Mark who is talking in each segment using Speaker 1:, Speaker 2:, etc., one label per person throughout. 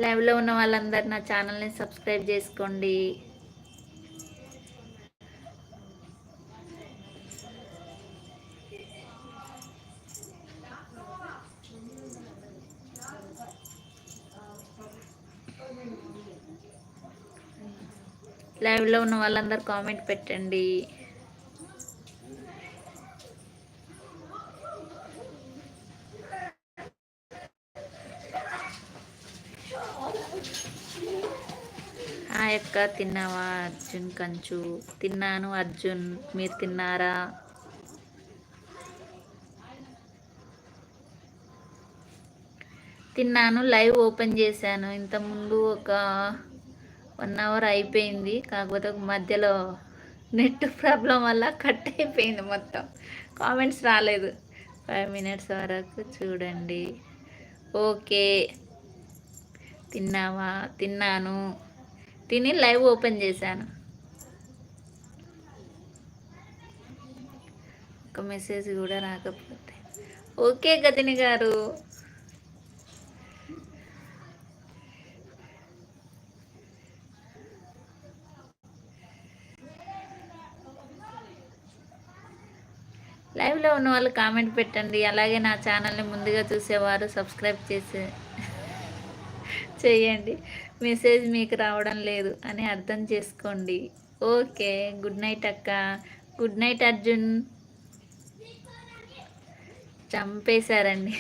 Speaker 1: లైవ్లో ఉన్న వాళ్ళందరూ నా ఛానల్ని సబ్స్క్రైబ్ చేసుకోండి. లైవ్లో ఉన్న వాళ్ళందరూ కామెంట్ పెట్టండి. హాయ్ అక్క, తిన్నావా? అర్జున్ కంచు. తిన్నాను అర్జున్, మీరు తిన్నారా? తిన్నాను. లైవ్ ఓపెన్ చేశాను ఇంతకుముందు, ఒక 1 అవర్ అయిపోయింది. కాకపోతే మధ్యలో నెట్ ప్రాబ్లం వల్ల కట్ అయిపోయింది మొత్తం, కామెంట్స్ రాలేదు. 5 మినిట్స్ వరకు చూడండి. ఓకే. తిన్నావా? తిన్నాను. తిని లైవ్ ఓపెన్ చేశాను. ఒక మెసేజ్ కూడా రాకపోతే ఓకే గతిని గారు. లైవ్లో ఉన్న వాళ్ళు కామెంట్ పెట్టండి. అలాగే నా ఛానల్ని ముందుగా చూసేవారు సబ్స్క్రైబ్ చేయండి. మెసేజ్ మీకు రావడం లేదు అని అర్థం చేసుకోండి. ఓకే. గుడ్ నైట్ అక్క. Good night Arjun. చంపేశారండి.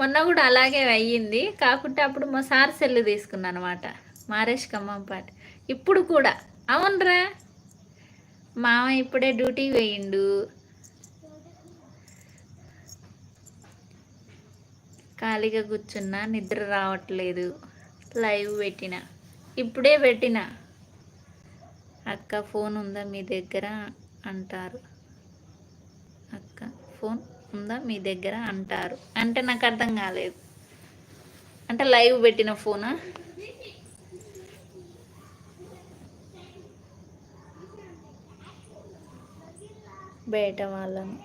Speaker 1: మొన్న కూడా అలాగే అయ్యింది. కాకుంటే అప్పుడు మా సార్ సెల్లు తీసుకున్నాను అనమాట, మారేష్ ఖమ్మంపాటి. ఇప్పుడు కూడా అవునరా, మామ ఇప్పుడే డ్యూటీకి వేయిండు. ఖాళీగా కూర్చున్నా, నిద్ర రావట్లేదు. లైవ్ పెట్టిన, ఇప్పుడే పెట్టిన. అక్క ఫోన్ ఉందా మీ దగ్గర అంటారు. అక్క ఫోన్ ఉందా మీ దగ్గర అంటారు అంటే నాకు అర్థం కాలేదు. అంటే లైవ్ పెట్టిన ఫోనా? బయట వాళ్ళను.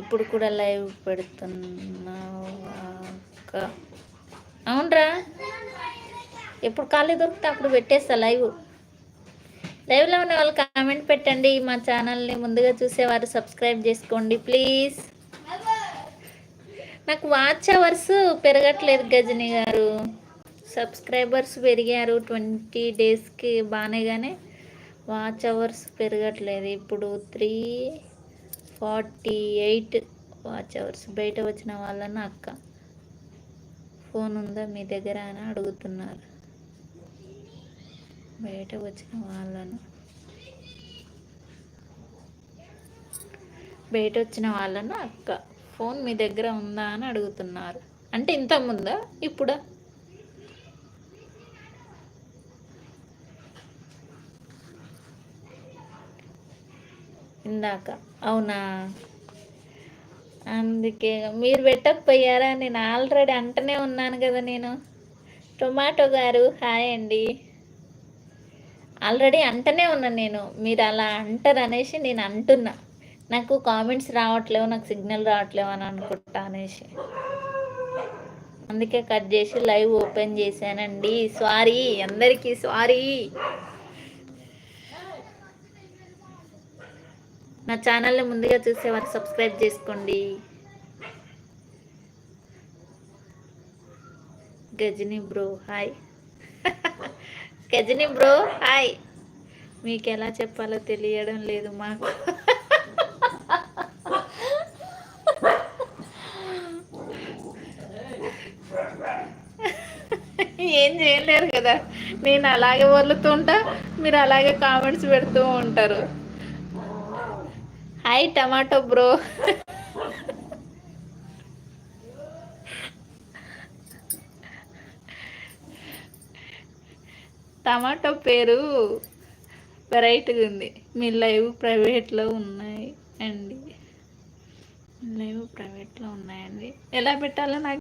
Speaker 1: ఇప్పుడు కూడా లైవ్ పెడుతున్నావు అక్క? అవునరా, ఎప్పుడు ఖాళీ దొరికితే అప్పుడు పెట్టేస్తా లైవ్. లైవ్లో ఉన్న వాళ్ళు కామెంట్ పెట్టండి. మా ఛానల్ని ముందుగా చూసేవారు సబ్స్క్రైబ్ చేసుకోండి ప్లీజ్. నాకు వాచ్ అవర్స్ పెరగట్లేదు గజని గారు. సబ్స్క్రైబర్స్ పెరిగారు 20 డేస్కి బాగానే, కానీ వాచ్ అవర్స్ పెరగట్లేదు. ఇప్పుడు 348 వాచ్ అవర్స్. బయట వచ్చిన వాళ్ళని అక్క ఫోన్ ఉందా మీ దగ్గర అని అడుగుతున్నారు. బయట వచ్చిన వాళ్ళను అక్క ఫోన్ మీ దగ్గర ఉందా అని అడుగుతున్నారు. అంటే ఇంత ముందా ఇప్పుడా? ఇందాక. అవునా, అందుకే మీరు పెట్టకపోయారా? నేను ఆల్రెడీ అంటనే ఉన్నాను కదా. నేను టొమాటో గారు హాయ్ అండి. ఆల్రెడీ అంటనే ఉన్నాను నేను, మీరు అలా అంటారు అనేసి నేను అంటున్నా. నాకు కామెంట్స్ రావట్లేవు, నాకు సిగ్నల్ రావట్లేవు అని అనుకుంటా అనేసి, అందుకే కట్ చేసి లైవ్ ఓపెన్ చేశానండి. సారీ, అందరికీ సారీ. నా ఛానల్ని ముందుగా చూసేవారు సబ్స్క్రైబ్ చేసుకోండి. Gajini bro hi. Gajini bro hi. మీకు ఎలా చెప్పాలో తెలియడం లేదు మాకు. ఏం చేయలేరు కదా, నేను అలాగే వదులుతుంటా, మీరు అలాగే కామెంట్స్ పెడుతూ ఉంటారు. Hi tomato bro. టమాటో పేరు వెరైటీగా ఉంది. మీ లైవ్ ప్రైవేట్లో ఉన్నాయి అండి. లైవ్ ప్రైవేట్లో ఉన్నాయండి. ఎలా పెట్టాలో నాకు